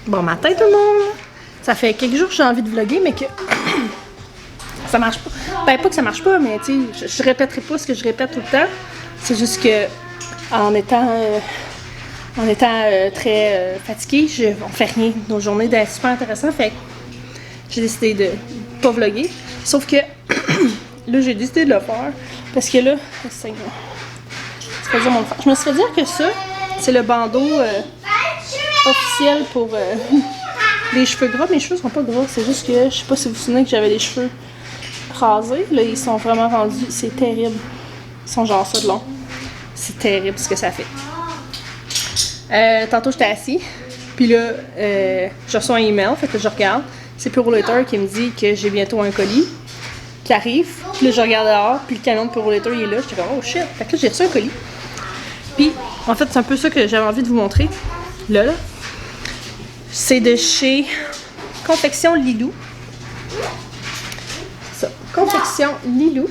Bon matin tout le monde! Ça fait quelques jours que j'ai envie de vlogger, mais que ça marche pas. Ben pas que ça marche pas, mais tu sais, je répéterai pas ce que je répète tout le temps. C'est juste que en étant très fatiguée, on fait rien. Nos journées d'être super intéressantes, fait que j'ai décidé de pas vlogger. Sauf que là, j'ai décidé de le faire parce que là, je me suis fait dire que ça, c'est le bandeau officiel pour les cheveux gras. Mes cheveux sont pas gras, c'est juste que je sais pas si vous vous souvenez que j'avais les cheveux rasés. Là, ils sont vraiment rendus, c'est terrible. Ils sont genre ça de long. C'est terrible ce que ça fait. Tantôt, j'étais assis, puis là, je reçois un email, fait que je regarde. C'est Purolator qui me dit que j'ai bientôt un colis qui arrive. Puis là, je regarde dehors, puis le camion de Purolator, il est là. J'étais comme, oh shit! Fait que là, j'ai reçu un colis. Puis, en fait, c'est un peu ça que j'avais envie de vous montrer. Là. C'est de chez Confection Lilou. Ça, Confection Lilou.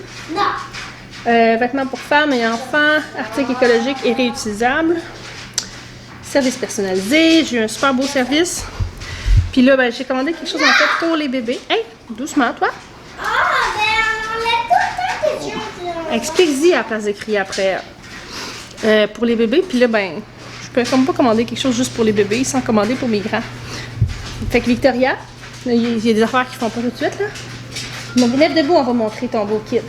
Vêtements pour femmes et enfants, articles écologiques et réutilisables. Service personnalisé. J'ai eu un super beau service. Puis là, ben, j'ai commandé quelque chose en fait pour les bébés. Hey, doucement, toi. Explique-y à la place de crier après. Pour les bébés, puis là, ben, je peux comme pas commander quelque chose juste pour les bébés sans commander pour mes grands. Fait que Victoria, il y a des affaires qui font pas tout de suite, là. Donc, lève debout, on va montrer ton beau kit.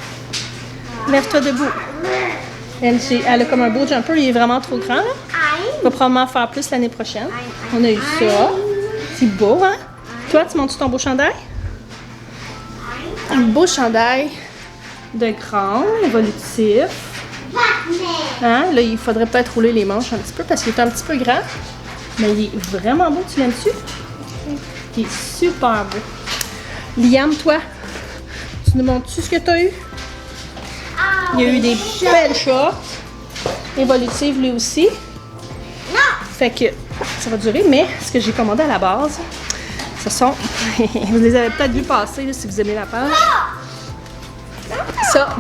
Lève-toi debout. Elle a comme un beau jumper, il est vraiment trop grand, là. On va probablement faire plus l'année prochaine. On a eu ça. C'est beau, hein? Toi, tu montes ton beau chandail? Un beau chandail de grand, évolutif. Hein? Là, il faudrait peut-être rouler les manches un petit peu parce qu'il est un petit peu grand. Mais il est vraiment beau, tu l'aimes-tu? Il est super beau. Liam, toi, tu nous montres-tu ce que tu as eu? Il y a eu des belles shorts. Évolutives, lui aussi. Fait que ça va durer, mais ce que j'ai commandé à la base, ce sont... vous les avez peut-être vu passer là, si vous aimez la page. Ça.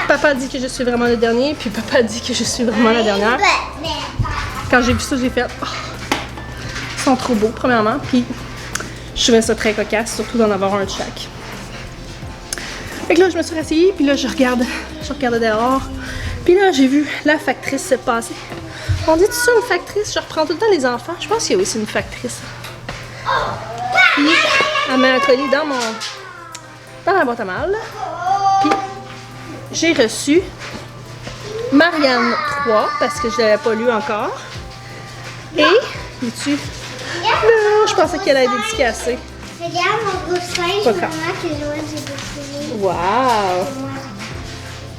Papa dit que je suis vraiment le dernier, puis papa dit que je suis vraiment la dernière. Quand j'ai vu ça, j'ai fait oh, ils sont trop beaux, premièrement, puis je trouvais ça très cocasse, surtout d'en avoir un de chaque. Fait que là, je me suis rasseyée, puis là, je regardais dehors, puis là, j'ai vu la factrice se passer. On dit tout ça, une factrice? Je reprends tout le temps les enfants. Je pense qu'il y a aussi une factrice. Puis, elle met un colis dans la boîte à mal. Puis, j'ai reçu Marianne 3, parce que je ne l'avais pas lu encore. Et, es-tu? Non, je pensais qu'elle allait être dédicacée. Regarde mon gros singe, maman, que j'ai dessiné. Wow!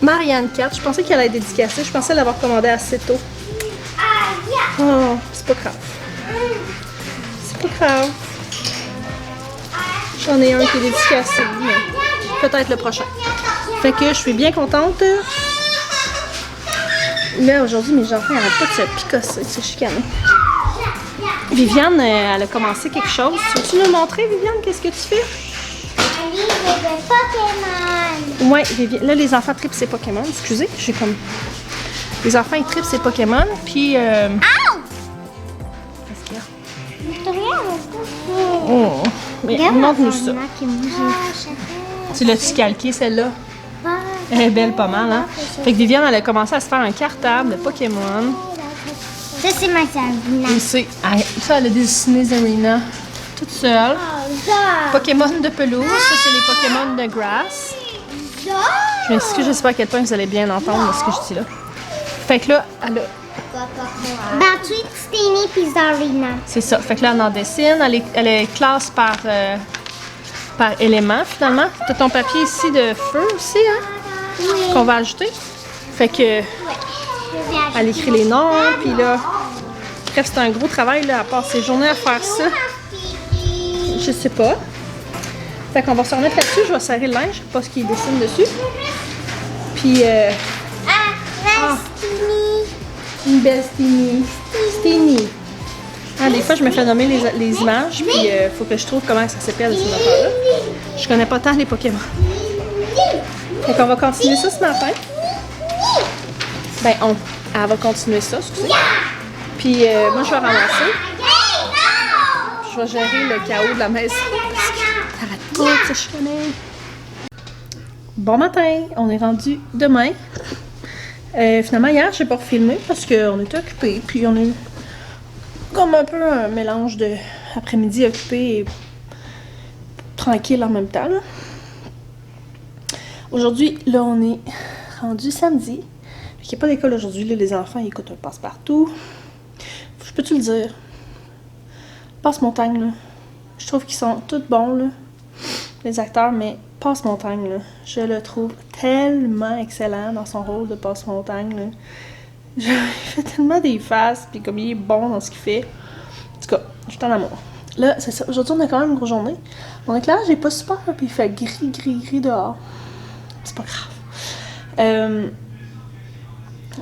Marianne 4, je pensais qu'elle allait être dédicacée. Je pensais l'avoir commandée assez tôt. Oh, c'est pas grave. C'est pas grave. J'en ai un qui est dédicacé, mais peut-être le prochain. Fait que je suis bien contente. Là, aujourd'hui, mes enfants n'arrêtent pas de se picosser, de se chicaner. Viviane, elle a commencé quelque chose. Veux-tu nous montrer, Viviane, qu'est-ce que tu fais? Un livre de Pokémon. Ouais, Viviane. Là, les enfants trippent ces Pokémon. Excusez, j'ai comme... Les enfants, ils trippent ces Pokémon, puis... Qu'est-ce qu'il y a? Oh! Mais montre-nous ça. Tu l'as-tu calqué, celle-là? Elle est belle pas mal, hein? Fait que Viviane, elle a commencé à se faire un cartable de Pokémon. Ça, c'est ma Sabrina. Et c'est... Ça, elle a dessiné Zarina toute seule. Pokémon de pelouse. Ça, c'est les Pokémon de grass. Je m'excuse, je sais pas à quel point vous allez bien entendre ce que je dis là. Fait que là, elle a... Battery, Steny puis Zarina. C'est ça. Fait que là, elle en dessine. Elle est classe par élément, finalement. T'as ton papier ici de feu aussi, hein? Oui. Qu'on va ajouter. Fait que... Elle écrit les noms, puis là... Bref, c'est un gros travail, là, à part ses journées à faire ça. Je sais pas. Fait qu'on va se remettre là-dessus. Je vais serrer le linge, pas ce qu'il dessine dessus. Puis... une belle Steny. Ah, des fois, je me fais nommer les images, puis il faut que je trouve comment ça s'appelle, ces affaires-là. Je connais pas tant les Pokémon. Fait qu'on va continuer ça ce matin. Ben, elle va continuer ça, excusez. Puis moi, je vais ramasser. je vais gérer le chaos de la maison. Parce que t'arrêtes pas de se chicaner. Bon matin, on est rendu demain. Finalement, hier, j'ai pas refilmé parce qu'on était occupés. Puis on a eu comme un peu un mélange de après-midi occupé et tranquille en même temps. Là. Aujourd'hui, là, on est rendu samedi. Il n'y a pas d'école aujourd'hui. Les enfants, ils écoutent un passe-partout. Je peux-tu le dire? Passe-montagne, là. Je trouve qu'ils sont tous bons, là. Les acteurs, mais Passe-Montagne, là, je le trouve tellement excellent dans son rôle de Passe-Montagne, là. Il fait tellement des faces, puis comme il est bon dans ce qu'il fait. En tout cas, je suis en amour. Là, c'est ça. Aujourd'hui, on a quand même une grosse journée. Mon éclairage n'est pas super, puis il fait gris dehors. C'est pas grave.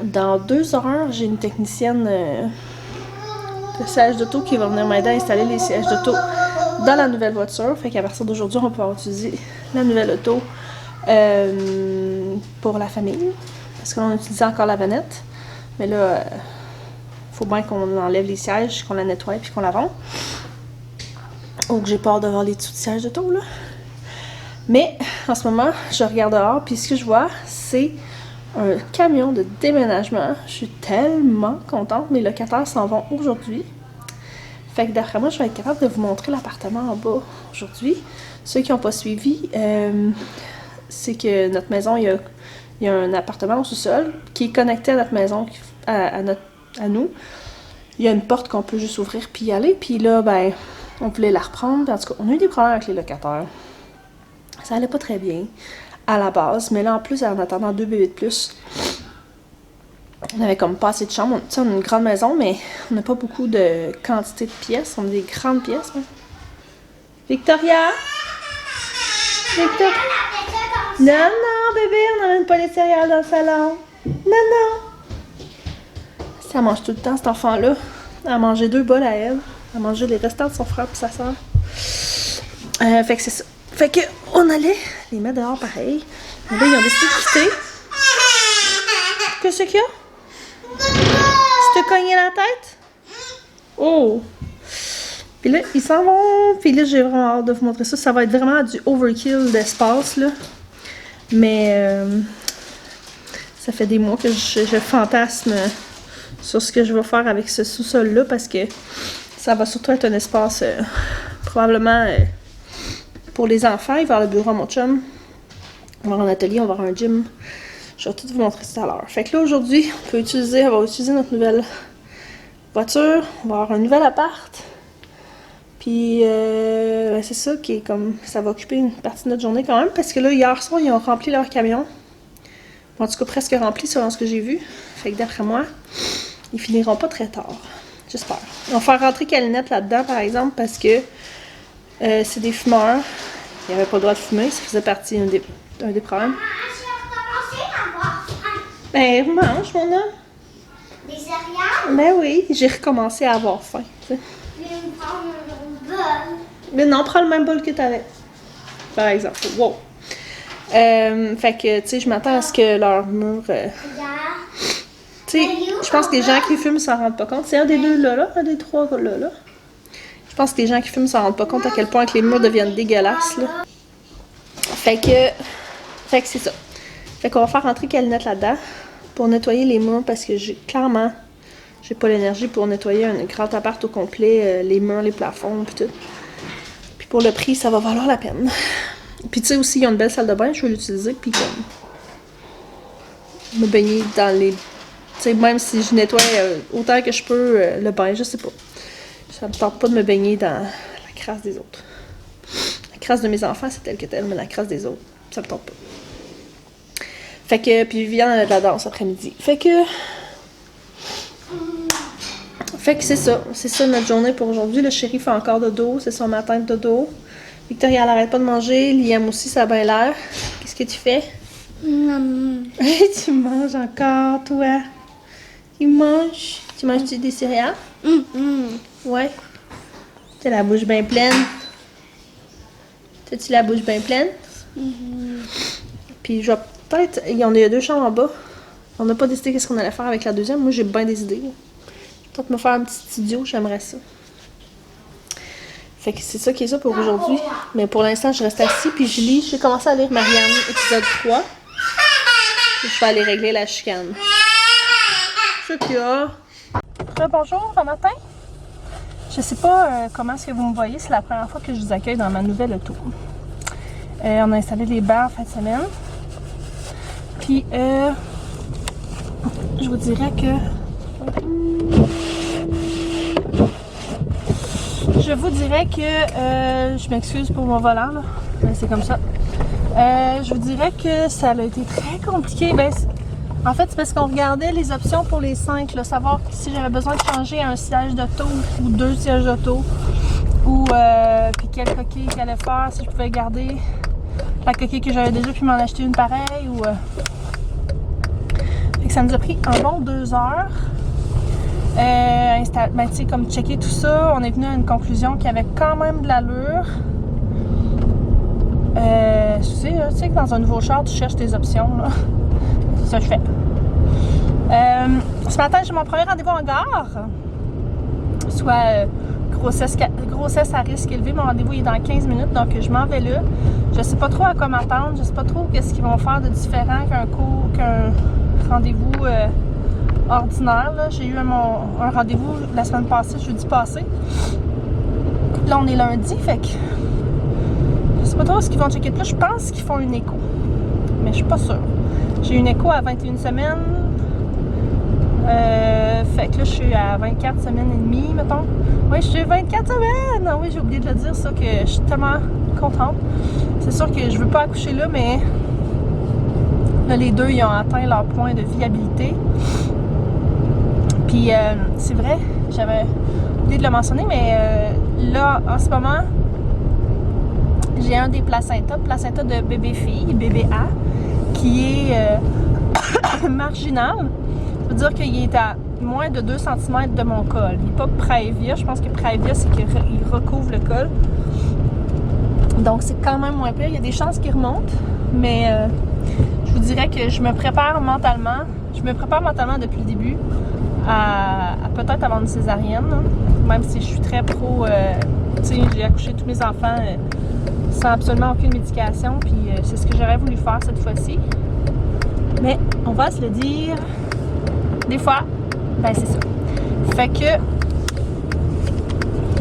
Dans 2 heures, j'ai une technicienne de siège d'auto qui va venir m'aider à installer les sièges d'auto dans la nouvelle voiture. Fait qu'à partir d'aujourd'hui, on peut pouvoir utiliser la nouvelle auto pour la famille. Parce qu'on utilisait encore la vanette. Mais là, faut bien qu'on enlève les sièges, qu'on la nettoie puis qu'on la vende. Oh, que j'ai peur de voir les dessous de sièges d'auto, là. Mais, en ce moment, je regarde dehors, puis ce que je vois, c'est un camion de déménagement. Je suis tellement contente. Mes locataires s'en vont aujourd'hui. Fait que d'après moi, je vais être capable de vous montrer l'appartement en bas aujourd'hui. Ceux qui n'ont pas suivi, c'est que notre maison, il y a un appartement au sous-sol qui est connecté à notre maison, à nous. Il y a une porte qu'on peut juste ouvrir puis y aller. Puis là, ben, on voulait la reprendre. En tout cas, on a eu des problèmes avec les locataires. Ça allait pas très bien à la base. Mais là, en plus, en attendant 2 bébés de plus, on avait comme pas assez de chambres. On a une grande maison, mais on n'a pas beaucoup de quantité de pièces. On a des grandes pièces. Hein. Victoria? Victoria? Non, bébé, on n'amène pas les céréales dans le salon. Non. Ça mange tout le temps, cet enfant-là. Elle a mangé 2 bols à elle. Elle a mangé les restants de son frère et sa soeur. Fait que c'est ça. Fait que on allait les mettre dehors pareil. Mais là, ils ont décidé de quitter. Qu'est-ce qu'il y a? Tu t'es cogné la tête? Oh! Puis là, ils s'en vont. Puis là, j'ai vraiment hâte de vous montrer ça. Ça va être vraiment du overkill d'espace, là. Mais ça fait des mois que je fantasme sur ce que je vais faire avec ce sous-sol-là parce que ça va surtout être un espace probablement pour les enfants. Il va y avoir le bureau à mon chum. On va avoir un atelier, on va avoir un gym. Je vais tout vous montrer ça tout à l'heure. Fait que là, aujourd'hui, on va utiliser notre nouvelle voiture. On va avoir un nouvel appart. Puis, c'est ça qui est comme... Ça va occuper une partie de notre journée quand même. Parce que là, hier soir, ils ont rempli leur camion. En tout cas, presque rempli selon ce que j'ai vu. Fait que d'après moi, ils finiront pas très tard. J'espère. On va faire rentrer Calinette là-dedans, par exemple, parce que c'est des fumeurs. Ils n'avaient pas le droit de fumer. Ça faisait partie d'un des problèmes. Ben, mange, mon homme. Des céréales? Ben oui, j'ai recommencé à avoir faim. Je vais me prendre un bol. Mais non, prends le même bol que t'avais. Par exemple. Wow. Fait que, tu sais, je m'attends à ce que leur mur... Regarde. Tu sais, je pense que les gens qui fument s'en rendent pas compte. C'est un des 2 là, un des 3 là. Je pense que les gens qui fument s'en rendent pas compte à quel point que les murs deviennent dégueulasses, là. Fait que c'est ça. Fait qu'on va faire rentrer Calinette là-dedans pour nettoyer les murs parce que j'ai pas l'énergie pour nettoyer un grand appart au complet, les murs, les plafonds, puis tout. Puis pour le prix, ça va valoir la peine. Puis tu sais aussi, ils ont une belle salle de bain, je vais l'utiliser, puis comme me baigner dans les... Tu sais, même si je nettoie autant que je peux le bain, je sais pas. Ça me tente pas de me baigner dans la crasse des autres. La crasse de mes enfants, c'est telle que telle, mais la crasse des autres, ça me tente pas. Fait que, puis Viviane, elle a de la danse après-midi. Fait que c'est ça notre journée pour aujourd'hui. Le chéri fait encore dodo, c'est son matin de dodo. Victoria, elle arrête pas de manger, Liam aussi, ça a bien l'air. Qu'est-ce que tu fais? Tu manges encore, toi? Tu manges? Tu manges-tu des céréales? Ouais. T'as la bouche bien pleine? T'as-tu la bouche bien pleine? Puis je vais peut-être... Il y en a 2 chambres en bas. On n'a pas décidé qu'est-ce qu'on allait faire avec la deuxième. Moi, j'ai bien des idées. Peut-être me faire un petit studio, j'aimerais ça. Fait que c'est ça qui est ça pour aujourd'hui. Mais pour l'instant, je reste assis puis je lis. J'ai commencé à lire Marianne, épisode 3. Puis je vais aller régler la chicane. C'est ce qu'il y a. Bonjour, bon matin. Je sais pas comment est-ce que vous me voyez. C'est la première fois que je vous accueille dans ma nouvelle auto. On a installé les bancs en fin de semaine. Puis, je vous dirais que... je m'excuse pour mon volant, là. Mais c'est comme ça. Je vous dirais que ça a été très compliqué. Ben, en fait, c'est parce qu'on regardait les options pour les 5, là, savoir si j'avais besoin de changer un siège d'auto ou 2 sièges d'auto, ou puis quelle coquille qu'il allait faire, si je pouvais garder la coquille que j'avais déjà puis m'en acheter une pareille, ou... Fait que ça nous a pris un bon 2 heures. Ben, tu sais, comme checker tout ça, on est venu à une conclusion qu'il y avait quand même de l'allure. Tu sais que dans un nouveau char, tu cherches tes options, là. C'est ça que je fais. Ce matin, j'ai mon premier rendez-vous en gare. Soit grossesse à risque élevé. Mon rendez-vous est dans 15 minutes, donc je m'en vais là. Je sais pas trop à quoi m'attendre. Je sais pas trop qu'est-ce qu'ils vont faire de différent qu'un rendez-vous ordinaire. J'ai eu un rendez-vous la semaine passée, jeudi passé. Là, on est lundi, fait que je sais pas trop ce qu'ils vont checker de plus. Je pense qu'ils font une écho, mais je suis pas sûre. J'ai une écho à 21 semaines. Fait que là, je suis à 24 semaines et demie, mettons. Oui, je suis à 24 semaines! Oui, j'ai oublié de le dire, ça, que je suis tellement contente. C'est sûr que je veux pas accoucher là, mais là, les deux, ils ont atteint leur point de viabilité. Puis, c'est vrai, j'avais oublié de le mentionner, mais là, en ce moment, j'ai un des placenta de bébé-fille, bébé A, qui est marginal. Ça veut dire qu'il est à moins de 2 cm de mon col. Il n'est pas praevia. Je pense que praevia, c'est qu'il recouvre le col. Donc, c'est quand même moins pire. Il y a des chances qu'il remonte, mais je vous dirais que je me prépare mentalement. Je me prépare mentalement depuis le début à peut-être avoir une césarienne, là. Même si je suis très pro. Tu sais, j'ai accouché tous mes enfants sans absolument aucune médication, puis c'est ce que j'aurais voulu faire cette fois-ci. Mais on va se le dire, des fois, ben c'est ça. Fait que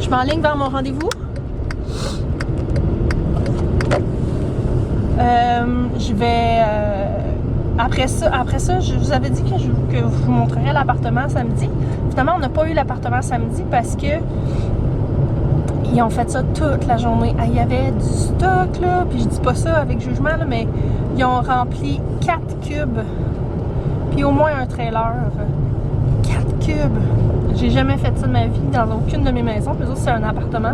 je m'enligne vers mon rendez-vous. Je vais... Après ça, je vous avais dit que je vous montrerais l'appartement samedi. Finalement, on n'a pas eu l'appartement samedi parce que ils ont fait ça toute la journée. Il y avait du stock, là, puis je dis pas ça avec jugement, là, mais ils ont rempli 4 cubes, puis au moins un trailer. 4 cubes! J'ai jamais fait ça de ma vie dans aucune de mes maisons, puis c'est un appartement.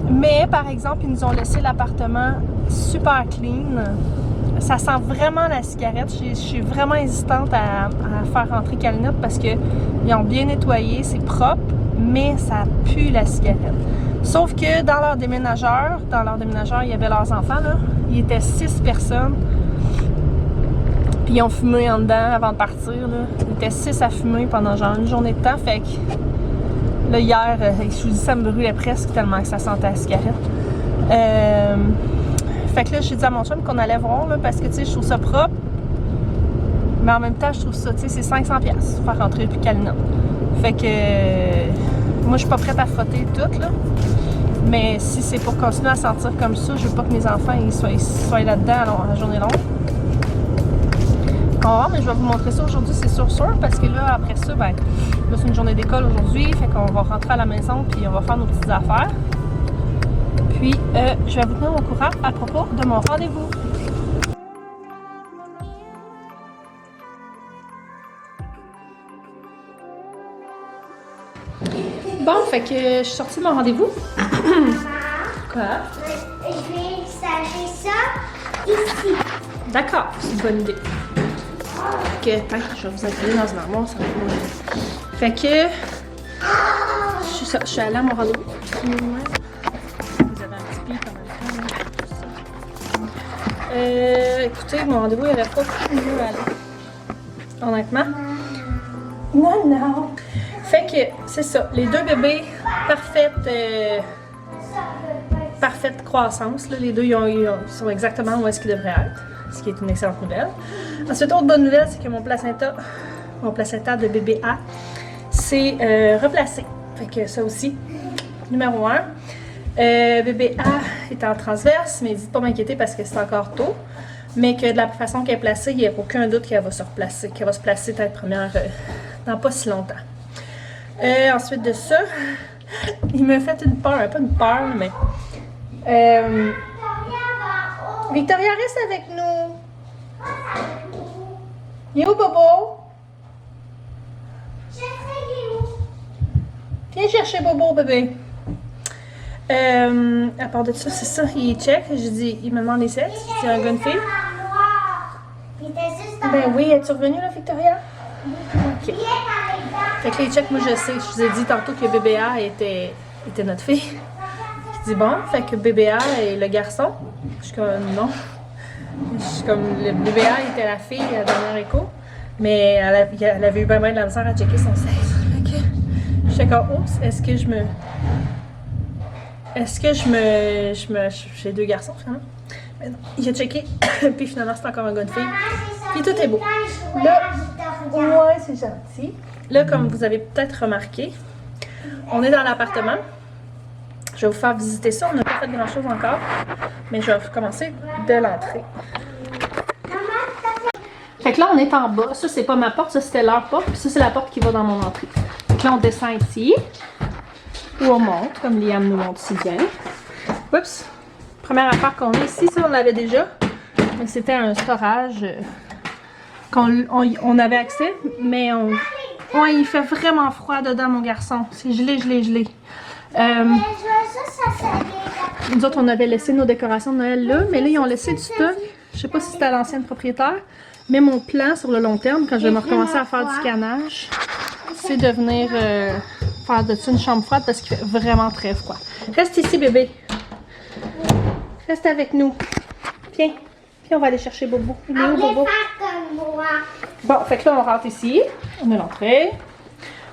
Mais, par exemple, ils nous ont laissé l'appartement super clean. Ça sent vraiment la cigarette. Je suis vraiment hésitante à faire rentrer Calinette parce qu'ils ont bien nettoyé, c'est propre, mais ça pue la cigarette. Sauf que dans leur déménageur, il y avait leurs enfants, là. Ils étaient 6 personnes. Puis ils ont fumé en dedans avant de partir, là. Ils étaient 6 à fumer pendant genre une journée de temps. Fait que là, hier, je vous dis, ça me brûlait presque tellement que ça sentait la cigarette. Fait que là, j'ai dit à mon chum qu'on allait voir, là, parce que, tu sais, je trouve ça propre. Mais en même temps, je trouve ça, tu sais, c'est 500$ pour faire rentrer plus Calinette. Fait que moi, je suis pas prête à frotter tout, là. Mais si c'est pour continuer à sentir comme ça, je veux pas que mes enfants ils soient là-dedans à la journée longue. On va voir, mais je vais vous montrer ça aujourd'hui, c'est sûr, parce que là, après ça, ben, là, c'est une journée d'école aujourd'hui, fait qu'on va rentrer à la maison, puis on va faire nos petites affaires. Puis, je vais vous tenir au courant à propos de mon rendez-vous. Bon, fait que je suis sortie de mon rendez-vous. Quoi? Je vais stager ça ici. D'accord, c'est une bonne idée. Fait que, attends, je vais vous accueillir dans une armoire, ça va être moins. Fait que, je suis allée à mon rendez-vous. Vous avez un petit pic en même temps. Écoutez, mon rendez-vous, il n'aurait pas pu mieux aller. Honnêtement. Non. Fait que c'est ça, les deux bébés, parfaite croissance. Là. Les deux ils sont exactement où est-ce qu'ils devraient être, ce qui est une excellente nouvelle. Ensuite, autre bonne nouvelle, c'est que mon placenta de bébé A, s'est replacé. Fait que ça aussi, numéro 1. Bébé A est en transverse, mais dites pas m'inquiéter parce que c'est encore tôt. Mais que de la façon qu'elle est placée, il n'y a aucun doute qu'elle va se replacer, qu'elle va se placer tête première dans pas si longtemps. Ensuite de ça, il m'a fait une peur, pas une peur, mais... Victoria, reste avec nous. Il est où, Bobo? Viens chercher Bobo, bébé. À part de ça, c'est ça, il check. J'ai dit, il me demande les sexes. C'est un gars, une fille. Ben oui, es-tu revenue là, Victoria? Ok. Fait que les checks, moi je sais, je vous ai dit tantôt que bébé A était notre fille. Je dis bon, fait que bébé A est le garçon. Je suis comme non. Je suis comme le bébé A était la fille à la dernière écho. Mais elle avait eu bien de la misère à checker son sexe. Fait que je suis comme oups, j'ai deux garçons finalement. Mais non, il a checké, puis finalement c'est encore un gars de fille. Puis tout est beau. Là, ouais, c'est gentil. Là, comme vous avez peut-être remarqué, on est dans l'appartement. Je vais vous faire visiter ça. On n'a pas fait grand chose encore, mais je vais commencer de l'entrée. Fait que là, on est en bas. Ça, c'est pas ma porte, ça c'était leur porte. Puis ça, c'est la porte qui va dans mon entrée. Donc là, on descend ici. Ou on monte, comme Liam nous montre si bien. Oups! Première affaire qu'on a ici, ça on l'avait déjà. Mais c'était un storage qu'on avait accès. Mais il fait vraiment froid dedans, mon garçon. C'est gelé. Nous autres, on avait laissé nos décorations de Noël là. Mais là, ils ont laissé du stock. Je sais pas si c'était à l'ancienne propriétaire. Mais mon plan sur le long terme, quand je vais me recommencer à faire du canage, c'est de venir faire de ça une chambre froide parce qu'il fait vraiment très froid. Reste ici, bébé. Reste avec nous. Viens. Puis on va aller chercher Bobo. Il est où, Bobo? Bon, fait que là, on rentre ici. On a l'entrée.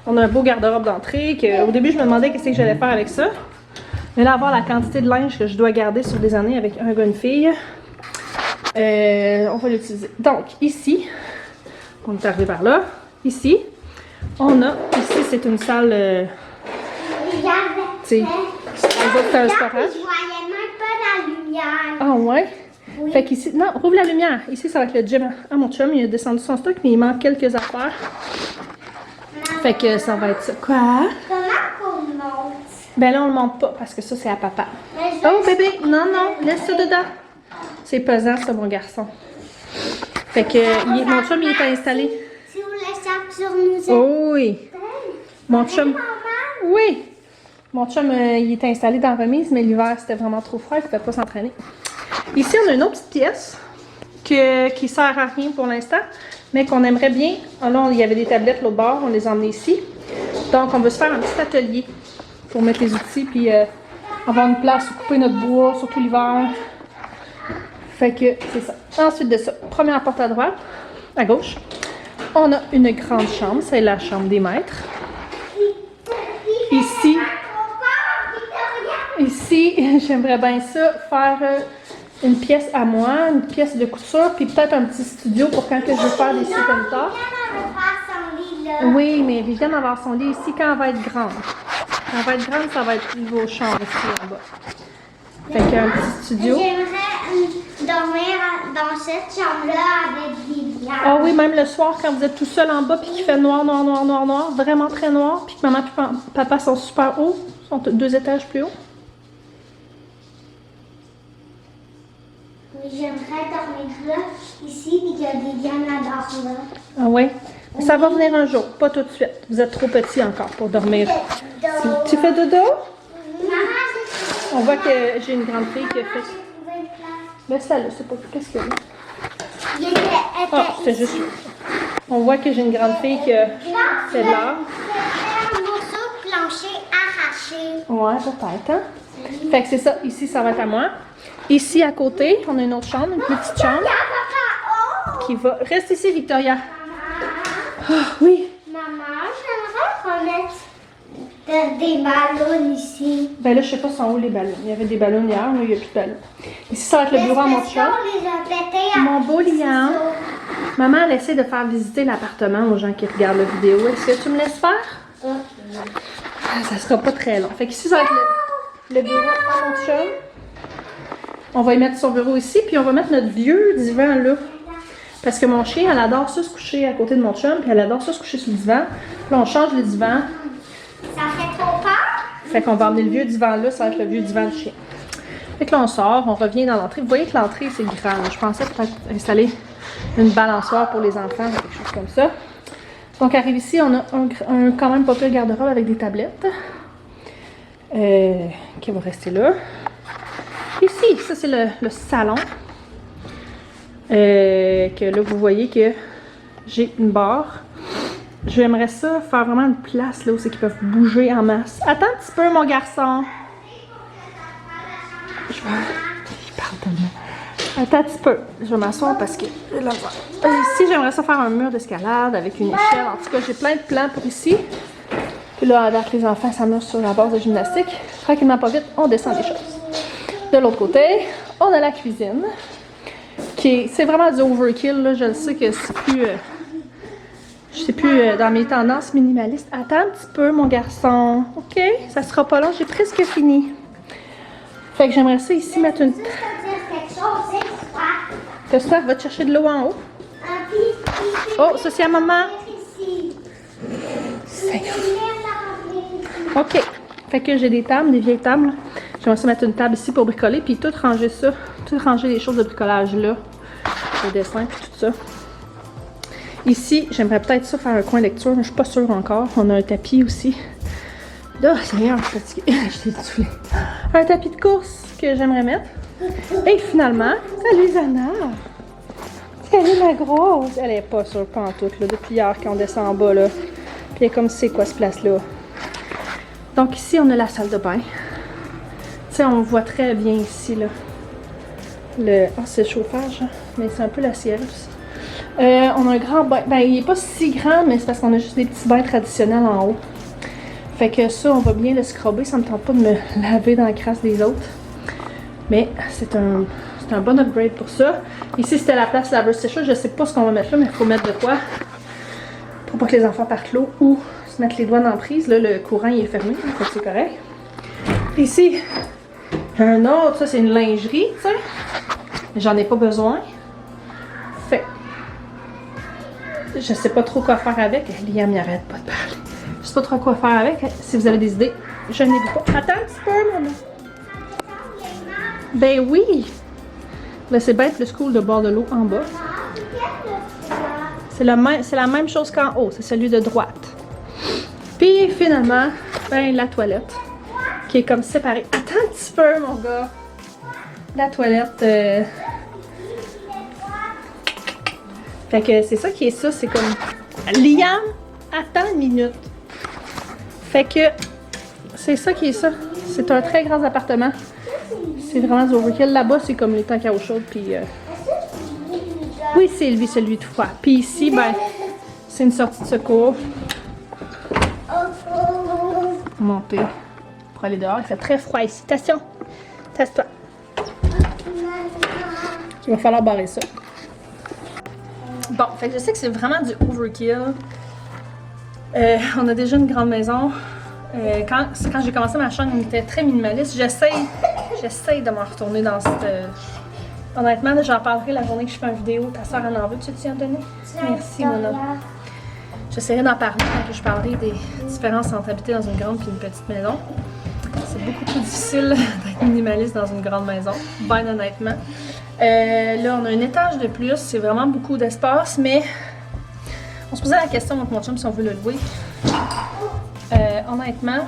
On a un beau garde-robe d'entrée. Au début, je me demandais qu'est-ce que j'allais faire avec ça. Mais là, avoir la quantité de linge que je dois garder sur des années avec un gars et une fille, on va l'utiliser. Donc, ici, on est arrivé par là. Ici, ici, c'est une salle. C'est un storage. Je voyais même pas la lumière. Ah ouais? Oui. Fait qu'ici, non, rouvre la lumière. Ici, ça va être le gym. Ah, mon chum, il a descendu son stock, mais il manque quelques affaires. Fait que ça va être ça. Quoi? Comment qu'on monte? Ben là, on le monte pas parce que ça, c'est à papa. Oh, bébé! Non, laisse ça dedans. C'est pesant, ça, mon garçon. Fait que mon chum, il est installé. Si vous laissez sur nous. Oh oui. Mon chum. Oui. Mon chum, il est installé dans la remise, mais l'hiver, c'était vraiment trop froid, il ne pouvait pas s'entraîner. Ici, on a une autre petite pièce qui sert à rien pour l'instant, mais qu'on aimerait bien. Ah, là, il y avait des tablettes l'autre bord, on les a emmenées ici. Donc, on veut se faire un petit atelier pour mettre les outils, puis avoir une place où couper notre bois, surtout l'hiver. Fait que c'est ça. Ensuite de ça, première porte à droite, à gauche, on a une grande chambre, c'est la chambre des maîtres. Ici, j'aimerais bien ça, faire une pièce à moi, une pièce de couture, puis peut-être un petit studio pour quand que je veux faire des sites comme ça. Oui, mais Viviane va avoir son lit ici quand elle va être grande. Quand elle va être grande, ça va être vos chambres ici en bas. Fait qu'un petit studio. J'aimerais dormir dans cette chambre-là avec Viviane. Ah oui, même le soir, quand vous êtes tout seul en bas, puis qu'il fait noir, vraiment très noir, puis que maman et papa sont super hauts, sont 2 étages plus haut. Oui, j'aimerais dormir là, ici, puis que Viviane adore là. Ah oui? Ça va venir un jour, pas tout de suite. Vous êtes trop petits encore pour dormir. Tu fais dodo? On voit que j'ai une grande fille qui a fait... Mais ça là, c'est pas... Qu'est-ce qu'il y a? Ah, c'est juste... On voit que j'ai une grande fille qui a fait de l'art. C'est un morceau de plancher arraché. Ouais, peut-être, hein? Fait que c'est ça. Ici, ça va être à moi. Ici, à côté, on a une autre chambre, une petite chambre. Qui va... Reste ici, Victoria. Ah, oui. Maman, j'aimerais qu'on mettre des ballons ici. Ben là, je sais pas sont où les ballons. Il y avait des ballons hier, mais il n'y a plus de ballons. Ici, ça va être le bureau à mon chum. Mon beau Liam. Maman, elle essaie de faire visiter l'appartement aux gens qui regardent la vidéo. Est-ce que tu me laisses faire? Ça sera pas très long. Fait qu'ici, ça va être le bureau à mon chum. On va y mettre son bureau ici, puis on va mettre notre vieux divan là. Parce que mon chien, elle adore ça se coucher à côté de mon chum, puis elle adore ça se coucher sur le divan. Là, on change le divan. Ça fait trop peur? Fait qu'on va emmener le vieux divan là, ça va être le vieux divan du chien. Fait que là, on sort, on revient dans l'entrée. Vous voyez que l'entrée, c'est grand. Je pensais peut-être installer une balançoire pour les enfants, quelque chose comme ça. Donc, arrive ici, on a un quand même pas pire garde-robe avec des tablettes. Qui va rester là. Ici, ça c'est le salon. Que là, vous voyez que j'ai une barre. J'aimerais ça faire vraiment une place là où c'est qu'ils peuvent bouger en masse. Attends un petit peu, mon garçon. Il parle tellement. Attends un petit peu. Je vais m'asseoir parce que là, ici, j'aimerais ça faire un mur d'escalade avec une échelle. En tout cas, j'ai plein de plans pour ici. Puis là, avec les enfants s'amusent sur la base de gymnastique. Tranquillement, pas vite, on descend les choses. De l'autre côté, on a la cuisine. C'est vraiment du overkill, là. Je le sais que c'est plus... je sais plus dans mes tendances minimalistes. Attends un petit peu, mon garçon. OK? Ça sera pas long, j'ai presque fini. Fait que j'aimerais ça ici mettre une... T'as soif? Va te chercher de l'eau en haut. Oh, ça c'est à maman. OK. Fait que j'ai des tables, des vieilles tables. J'aimerais ça mettre une table ici pour bricoler, puis tout ranger ça. Tout ranger les choses de bricolage là. Le dessin, puis tout ça. Ici, j'aimerais peut-être ça faire un coin lecture, mais je suis pas sûre encore. On a un tapis aussi. Là, Seigneur, je suis fatiguée. Je t'ai saoulée. Un tapis de course que j'aimerais mettre. Et finalement, salut Zana! Salut ma grosse! Elle est pas sûre, pas en tout, là, depuis hier quand on descend en bas, là. Puis elle est comme, c'est quoi ce place-là? Donc ici, on a la salle de bain. Tu sais, on voit très bien ici, là. Oh, c'est le chauffage, hein? Mais c'est un peu la ciel aussi. On a un grand bain. Ben, il est pas si grand, mais c'est parce qu'on a juste des petits bains traditionnels en haut. Fait que ça, on va bien le scrubber. Ça me tente pas de me laver dans la crasse des autres. Mais c'est un bon upgrade pour ça. Ici, c'était la place laveuse sécheuse. Je sais pas ce qu'on va mettre là, mais il faut mettre de quoi pour pas que les enfants partent l'eau ou se mettre les doigts dans la prise. Là, le courant il est fermé, donc c'est correct. Ici, un autre, ça c'est une lingerie, tu sais. J'en ai pas besoin. Fait. Je sais pas trop quoi faire avec. Liam, il arrête pas de parler. Je sais pas trop quoi faire avec. Si vous avez des idées, je n'ai pas. Attends un petit peu, maman. Ben oui! Là, c'est bête le school de bord de l'eau en bas. C'est la même chose qu'en haut. C'est celui de droite. Puis finalement, ben la toilette. Qui est comme séparée. Attends un petit peu, mon gars. La toilette. Fait que c'est ça qui est ça. C'est comme... Liam, attends une minute. Fait que c'est ça qui est ça. C'est un très grand appartement. C'est vraiment du overkill. Là-bas, c'est comme les tanks à eau chaude. Puis, oui, c'est lui, celui de froid. Puis ici, ben, c'est une sortie de secours. Monter pour aller dehors. Il fait très froid ici. Attention. Tasse-toi. Il va falloir barrer ça. Bon, fait que je sais que c'est vraiment du overkill. On a déjà une grande maison. Quand j'ai commencé ma chaîne, on était très minimaliste. J'essaye de m'en retourner dans cette... Honnêtement, j'en parlerai la journée que je fais une vidéo. Ta soeur en veut, tu t'y en donner? Merci, Mona. J'essaierai d'en parler quand je parlerai des différences entre habiter dans une grande et une petite maison. C'est beaucoup plus difficile d'être minimaliste dans une grande maison, bien honnêtement. Là, on a un étage de plus. C'est vraiment beaucoup d'espace, mais on se posait la question avec mon chum si on veut le louer. Honnêtement,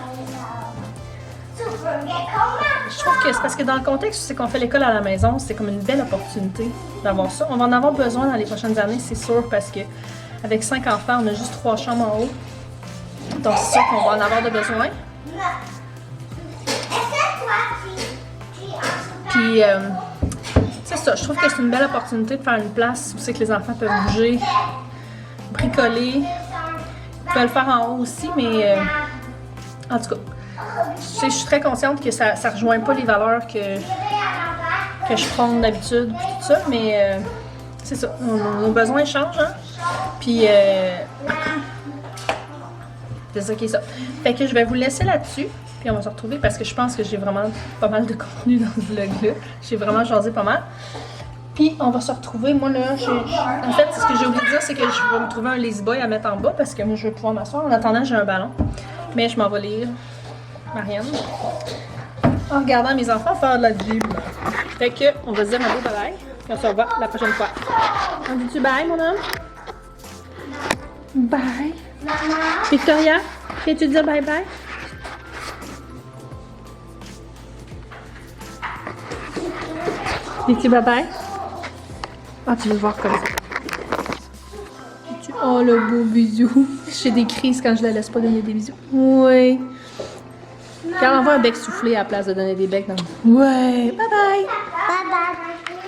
je trouve que c'est parce que dans le contexte, c'est qu'on fait l'école à la maison, c'est comme une belle opportunité d'avoir ça. On va en avoir besoin dans les prochaines années, c'est sûr, parce que avec 5 enfants, on a juste 3 chambres en haut. Donc c'est sûr qu'on va en avoir de besoin. Puis, c'est ça, je trouve que c'est une belle opportunité de faire une place où c'est que les enfants peuvent bouger, bricoler, pouvais le faire en haut aussi, mais en tout cas, je suis très consciente que ça ne rejoint pas les valeurs que je prône d'habitude, puis tout ça, mais c'est ça, nos besoins changent, hein? Puis, c'est ça qui est ça. Fait que je vais vous laisser là-dessus, puis on va se retrouver parce que je pense que j'ai vraiment pas mal de contenu dans ce vlog-là. J'ai vraiment jasé pas mal. Puis on va se retrouver, moi là, en fait, ce que j'ai oublié de dire, c'est que je vais me trouver un lazy boy à mettre en bas parce que moi je vais pouvoir m'asseoir. En attendant, j'ai un ballon, mais je m'en vais lire Marianne en regardant mes enfants faire de la gym. Fait que, on va se dire un beau bye-bye, puis on se revoit la prochaine fois. On dit-tu bye, mon homme? Bye. Victoria, viens-tu dire bye-bye? Dis-tu bye-bye? Ah, tu veux le voir comme ça. Oh, le beau bisou. J'ai des crises quand je la laisse pas donner des bisous. Oui. Quand on envoie un bec soufflé à la place de donner des becs. Ouais. Bye-bye. Bye bye.